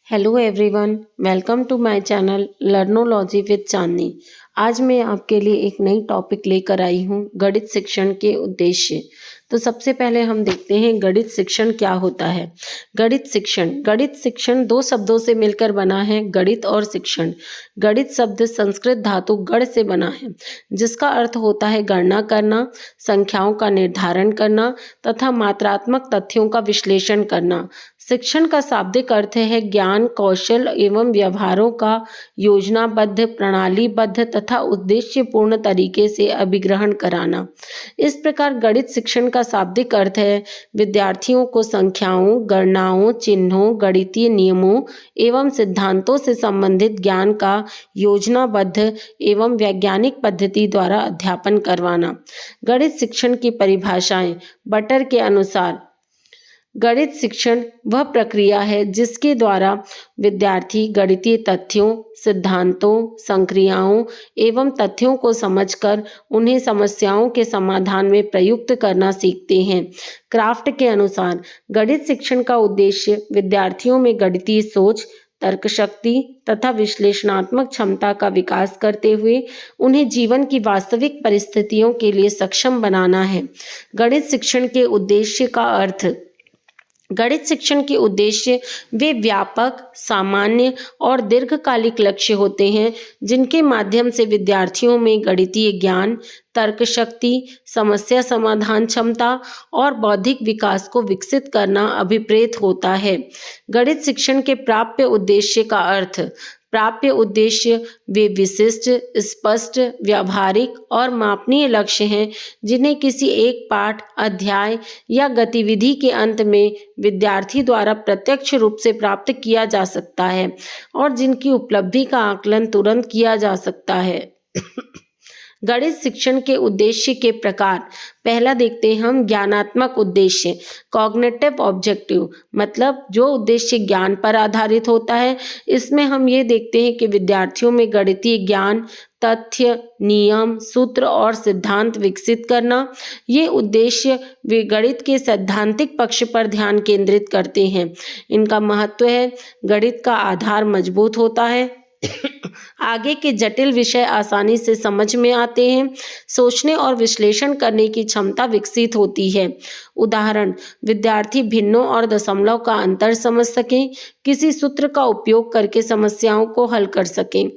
Hello everyone, welcome to my channel Learnology with Chandni. आज मैं आपके लिए एक नई टॉपिक लेकर आई हूँ, गणित शिक्षण के उद्देश्य। तो सबसे पहले हम देखते हैं गणित शिक्षण क्या होता है। गणित शिक्षण दो शब्दों से मिलकर बना है, गणित और शिक्षण। गणित शब्द संस्कृत धातु गण से बना है, जिसका अर्थ होता है गणना करना, संख्याओं का निर्धारण करना तथा मात्रात्मक तथ्यों का विश्लेषण करना। शिक्षण का शाब्दिक अर्थ है ज्ञान, कौशल एवं व्यवहारों का योजनाबद्ध, प्रणालीबद्ध तथा उद्देश्यपूर्ण तरीके से अभिग्रहण कराना। इस प्रकार गणित शिक्षण का शाब्दिक अर्थ है विद्यार्थियों को संख्याओं, गणनाओं, चिन्हों, गणितीय नियमों एवं सिद्धांतों से संबंधित ज्ञान का योजनाबद्ध एवं वैज्ञानिक पद्धति द्वारा अध्यापन करवाना। गणित शिक्षण की परिभाषाएं। बटर के अनुसार गणित शिक्षण वह प्रक्रिया है जिसके द्वारा विद्यार्थी गणितीय तथ्यों, सिद्धांतों, संक्रियाओं एवं तथ्यों को समझकर उन्हें समस्याओं के समाधान में प्रयुक्त करना सीखते हैं। क्राफ्ट के अनुसार गणित शिक्षण का उद्देश्य विद्यार्थियों में गणितीय सोच, तर्क शक्ति तथा विश्लेषणात्मक क्षमता का विकास करते हुए उन्हें जीवन की वास्तविक परिस्थितियों के लिए सक्षम बनाना है। गणित शिक्षण के उद्देश्य का अर्थ। गणित शिक्षण के उद्देश्य वे व्यापक, सामान्य और दीर्घकालिक लक्ष्य होते हैं जिनके माध्यम से विद्यार्थियों में गणितीय ज्ञान, तर्क शक्ति, समस्या समाधान क्षमता और बौद्धिक विकास को विकसित करना अभिप्रेत होता है। गणित शिक्षण के प्राप्य उद्देश्य का अर्थ। प्राप्य उद्देश्य वे विशिष्ट, स्पष्ट, व्यावहारिक और मापनीय लक्ष्य हैं जिन्हें किसी एक पाठ, अध्याय या गतिविधि के अंत में विद्यार्थी द्वारा प्रत्यक्ष रूप से प्राप्त किया जा सकता है और जिनकी उपलब्धि का आकलन तुरंत किया जा सकता है। गणित शिक्षण के उद्देश्य के प्रकार। पहला देखते हैं हम ज्ञानात्मक उद्देश्य, कॉग्निटिव ऑब्जेक्टिव, मतलब जो उद्देश्य ज्ञान पर आधारित होता है। इसमें हम ये देखते हैं कि विद्यार्थियों में गणितीय ज्ञान, तथ्य, नियम, सूत्र और सिद्धांत विकसित करना। ये उद्देश्य वे गणित के सैद्धांतिक पक्ष पर ध्यान केंद्रित करते हैं। इनका महत्व है गणित का आधार मजबूत होता है, आगे के जटिल विषय आसानी से समझ में आते हैं, सोचने और विश्लेषण करने की क्षमता विकसित होती है। उदाहरण, विद्यार्थी भिन्नों और दशमलव का अंतर समझ सकें, किसी सूत्र का उपयोग करके समस्याओं को हल कर सकें।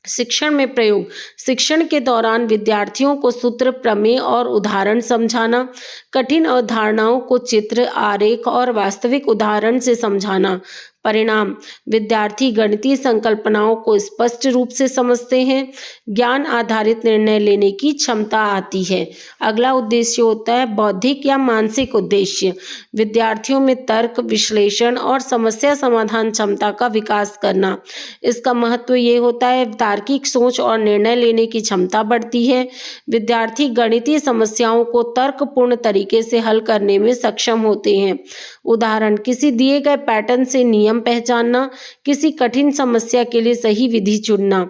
शिक्षण में प्रयोग। शिक्षण के दौरान विद्यार्थियों को सूत्र, प्रमेय और उदाहरण समझाना, कठिन अवधारणाओं को चित्र, आरेख और वास्तविक उदाहरण से समझाना। परिणाम, विद्यार्थी गणितीय संकल्पनाओं को स्पष्ट रूप से समझते हैं, ज्ञान आधारित निर्णय लेने की क्षमता आती है। अगला उद्देश्य होता है बौद्धिक या मानसिक उद्देश्य। विद्यार्थियों में तर्क, विश्लेषण और समस्या समाधान क्षमता का विकास करना। इसका महत्व ये होता है तार्किक सोच और निर्णय लेने की क्षमता बढ़ती है। विद्यार्थी गणितीय समस्याओं को तर्कपूर्ण तरीके से हल करने में सक्षम होते हैं। उदाहरण, किसी दिए गए पैटर्न से नियम पहचानना, किसी कठिन समस्या के लिए सही विधि चुनना।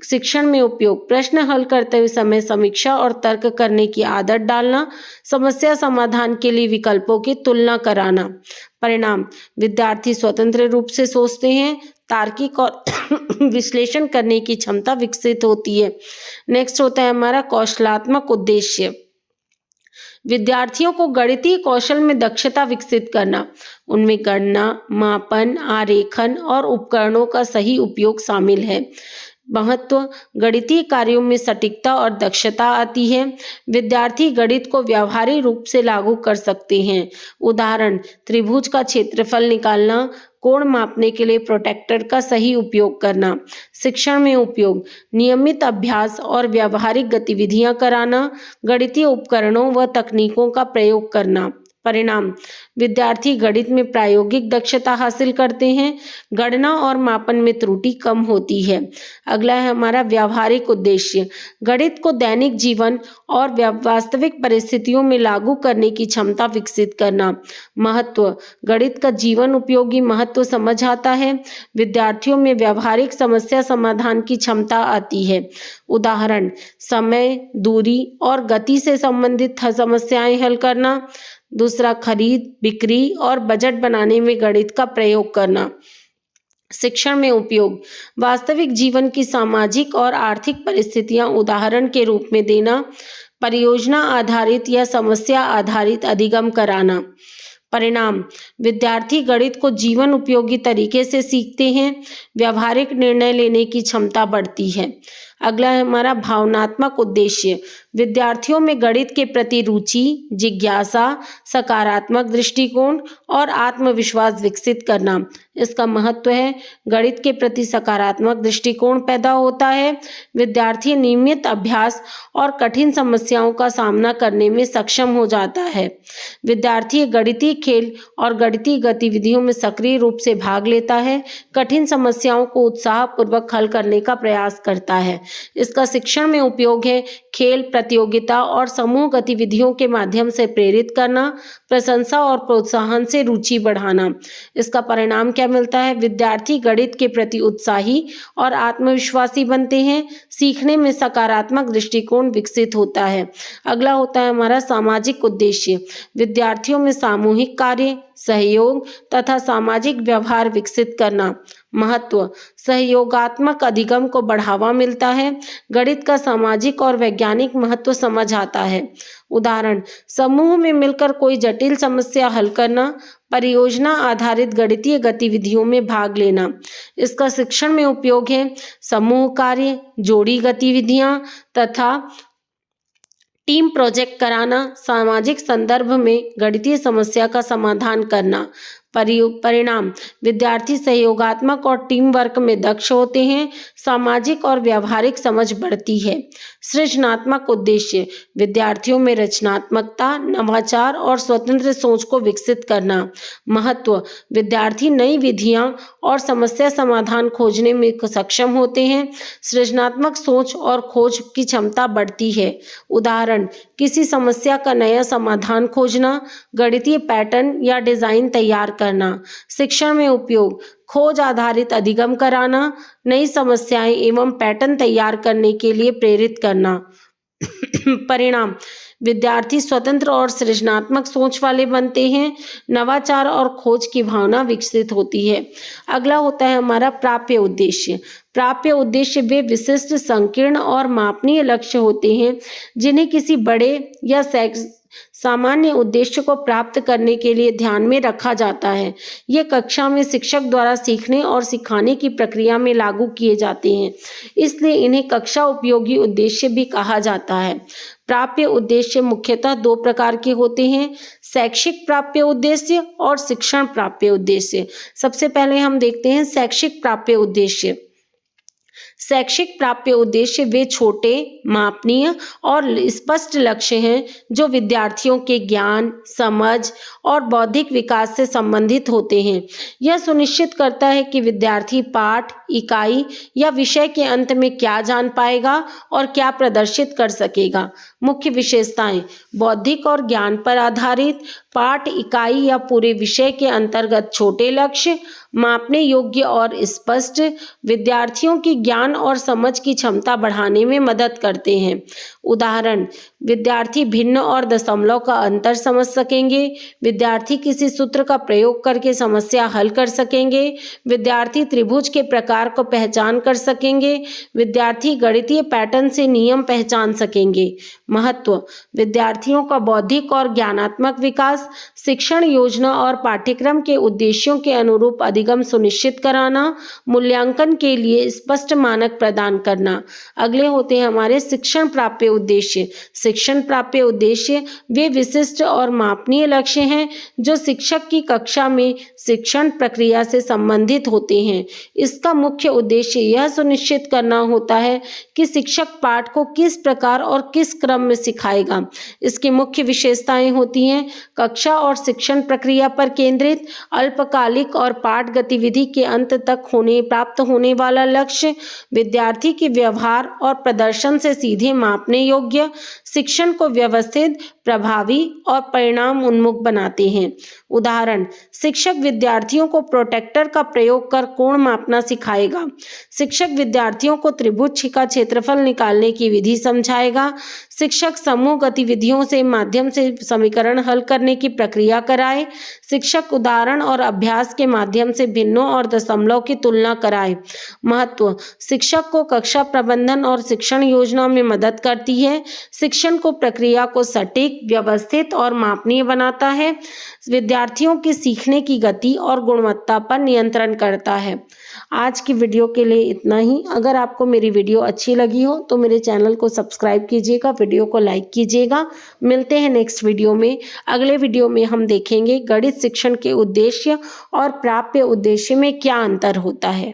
शिक्षण में उपयोग। प्रश्न हल करते हुए समय समीक्षा और तर्क करने की आदत डालना, समस्या समाधान के लिए विकल्पों की तुलना कराना। परिणाम, विद्यार्थी स्वतंत्र रूप से सोचते हैं, तार्किक और विश्लेषण करने की क्षमता विकसित होती है। नेक्स्ट होता है हमारा कौशलात्मक उद्देश्य। विद्यार्थियों को गणितीय कौशल में दक्षता विकसित करना, उनमें गणना, मापन, आरेखन और उपकरणों का सही उपयोग शामिल है। महत्व, गणितीय कार्यों में सटीकता और दक्षता आती है। विद्यार्थी गणित को व्यावहारिक रूप से लागू कर सकते हैं। उदाहरण, त्रिभुज का क्षेत्रफल निकालना, कोण मापने के लिए प्रोट्रैक्टर का सही उपयोग करना। शिक्षण में उपयोग, नियमित अभ्यास और व्यावहारिक गतिविधियां कराना, गणितीय उपकरणों व तकनीकों का प्रयोग करना। परिणाम, विद्यार्थी गणित में प्रायोगिक दक्षता हासिल करते हैं, गणना और मापन में त्रुटि कम होती है। अगला है हमारा व्यावहारिक उद्देश्य। गणित को दैनिक जीवन और वास्तविक परिस्थितियों में लागू करने की क्षमता विकसित करना। महत्व, गणित का जीवन उपयोगी महत्व समझ आता है, विद्यार्थियों में व्यावहारिक समस्या समाधान की क्षमता आती है। उदाहरण, समय, दूरी और गति से संबंधित समस्याएं हल करना। दूसरा, खरीद, बिक्री और बजट बनाने में गणित का प्रयोग करना। शिक्षण में उपयोग, वास्तविक जीवन की सामाजिक और आर्थिक परिस्थितियां उदाहरण के रूप में देना, परियोजना आधारित या समस्या आधारित अधिगम कराना। परिणाम, विद्यार्थी गणित को जीवन उपयोगी तरीके से सीखते हैं, व्यावहारिक निर्णय लेने की क्षमता बढ़ती है। अगला है हमारा भावनात्मक उद्देश्य, विद्यार्थियों में गणित के प्रति रुचि, जिज्ञासा, सकारात्मक दृष्टिकोण और आत्मविश्वास विकसित करना। इसका महत्व है, गणित के प्रति सकारात्मक दृष्टिकोण पैदा होता है, विद्यार्थी नियमित अभ्यास और कठिन समस्याओं का सामना करने में सक्षम हो जाता है। विद्यार्थी गणितीय खेल और गणितीय गतिविधियों में सक्रिय रूप से भाग लेता है, कठिन समस्याओं को उत्साहपूर्वक हल करने का प्रयास करता है। इसका शिक्षण में उपयोग है, खेल, प्रतियोगिता और समूह गतिविधियों के माध्यम से प्रेरित करना, प्रशंसा और प्रोत्साहन से रुचि बढ़ाना। इसका परिणाम क्या मिलता है, विद्यार्थी गणित के प्रति उत्साही और आत्मविश्वासी बनते हैं, सीखने में सकारात्मक दृष्टिकोण विकसित होता है। अगला होता है हमारा सामाजिक उद्देश्य, विद्यार्थियों में सामूहिक कार्य, सहयोग तथा सामाजिक व्यवहार विकसित करना। महत्व, सहयोगात्मक अधिगम को बढ़ावा मिलता है, गणित का सामाजिक और वैज्ञानिक महत्व समझ आता है। उदाहरण, समूह में मिलकर कोई जटिल समस्या हल करना, परियोजना आधारित गणितीय गतिविधियों में भाग लेना। इसका शिक्षण में उपयोग है, समूह कार्य, जोड़ी गतिविधियां तथा टीम प्रोजेक्ट कराना, सामाजिक संदर्भ में गणितीय समस्या का समाधान करना। परिणाम, विद्यार्थी सहयोगात्मक और टीम वर्क में दक्ष होते हैं, सामाजिक और व्यावहारिक समझ बढ़ती है। सृजनात्मक उद्देश्य, विद्यार्थियों में रचनात्मकता, नवाचार और स्वतंत्र सोच को विकसित करना। महत्व, विद्यार्थी नई विधियां और समस्या समाधान खोजने में सक्षम होते हैं, सृजनात्मक सोच और खोज की क्षमता बढ़ती है। उदाहरण, किसी समस्या का नया समाधान खोजना, गणितीय पैटर्न या डिजाइन तैयार करना। शिक्षण में उपयोग, खोज आधारित अधिगम कराना, नई समस्याएं एवं पैटर्न तैयार करने के लिए प्रेरित करना। परिणाम, विद्यार्थी स्वतंत्र और सृजनात्मक सोच वाले बनते हैं, नवाचार और खोज की भावना विकसित होती है। अगला होता है हमारा प्राप्य उद्देश्य। प्राप्य उद्देश्य वे विशिष्ट, संकीर्ण और मापनीय लक्ष्य होते हैं जिन्हें किसी बड़े या सामान्य उद्देश्य को प्राप्त करने के लिए ध्यान में रखा जाता है। ये कक्षा में शिक्षक द्वारा सीखने और सिखाने की प्रक्रिया में लागू किए जाते हैं, इसलिए इन्हें कक्षा उपयोगी उद्देश्य भी कहा जाता है। प्राप्य उद्देश्य मुख्यतः दो प्रकार के होते हैं, शैक्षिक प्राप्य उद्देश्य और शिक्षण प्राप्य उद्देश्य। सबसे पहले हम देखते हैं शैक्षिक प्राप्य उद्देश्य। शैक्षिक प्राप्य उद्देश्य वे छोटे, मापनीय और स्पष्ट लक्ष्य हैं जो विद्यार्थियों के ज्ञान, समझ और बौद्धिक विकास से संबंधित होते हैं। यह सुनिश्चित करता है कि विद्यार्थी पाठ, इकाई या विषय के अंत में क्या जान पाएगा और क्या प्रदर्शित कर सकेगा। मुख्य विशेषताएं, बौद्धिक और ज्ञान पर आधारित, पाठ, इकाई या पूरे विषय के अंतर्गत छोटे लक्ष्य, मापने योग्य और स्पष्ट, विद्यार्थियों की ज्ञान और समझ की क्षमता बढ़ाने में मदद करते हैं। उदाहरण, विद्यार्थी भिन्न और दशमलव का अंतर समझ सकेंगे, विद्यार्थी किसी सूत्र का प्रयोग करके समस्या हल कर सकेंगे, विद्यार्थी त्रिभुज के प्रकार को पहचान कर सकेंगे, विद्यार्थी गणितीय पैटर्न से नियम पहचान सकेंगे। महत्व, विद्यार्थियों का बौद्धिक और ज्ञानात्मक विकास, शिक्षण योजना और पाठ्यक्रम के उद्देश्यों के अनुरूप अधिगम सुनिश्चित कराना, मूल्यांकन के लिए स्पष्ट मानक प्रदान करना। अगले होते हैं हमारे शिक्षण प्राप्य उद्देश्य। शिक्षण प्राप्य उद्देश्य वे विशिष्ट और मापनीय लक्ष्य हैं जो शिक्षक की कक्षा में शिक्षण प्रक्रिया से संबंधित होते हैं। इसका मुख्य उद्देश्य यह सुनिश्चित करना होता है कि शिक्षक पाठ को किस प्रकार और किस क्रम में सिखाएगा। इसकी मुख्य विशेषताएं होती हैं, कक्षा और शिक्षण प्रक्रिया पर केंद्रित, अल्पकालिक और पाठ गतिविधि के अंत तक प्राप्त होने वाला लक्ष्य, विद्यार्थी के व्यवहार और प्रदर्शन से सीधे मापने योग्य, शिक्षण को व्यवस्थित, प्रभावी और परिणाम उन्मुख बनाते हैं। उदाहरण, शिक्षक विद्यार्थियों को प्रोटेक्टर का प्रयोग कर कोण मापना सिखाएगा। शिक्षक विद्यार्थियों को त्रिभुज का क्षेत्रफल निकालने की विधि समझाएगा। शिक्षक समूह गतिविधियों से माध्यम से समीकरण हल करने की प्रक्रिया कराए। शिक्षक उदाहरण और अभ्यास के माध्यम से भिन्नों और दशमलव की तुलना कराए। महत्व, शिक्षक को कक्षा प्रबंधन और शिक्षण योजना में मदद करती है। शिक्षण को प्रक्रिया को सटीक, व्यवस्थित और मापनीय बनाता है। विद्यार्थियों की सीखने की गति और गुणवत्ता पर नियंत्रण करता है। आज की वीडियो के लिए इतना ही। अगर आपको मेरी वीडियो अच्छी लगी हो तो मेरे चैनल को सब्सक्राइब कीजिएगा, वीडियो को लाइक कीजिएगा। मिलते हैं नेक्स्ट वीडियो में। अगले वीडियो में हम देखेंगे गणित शिक्षण के उद्देश्य और प्राप्य उद्देश्य में क्या अंतर होता है।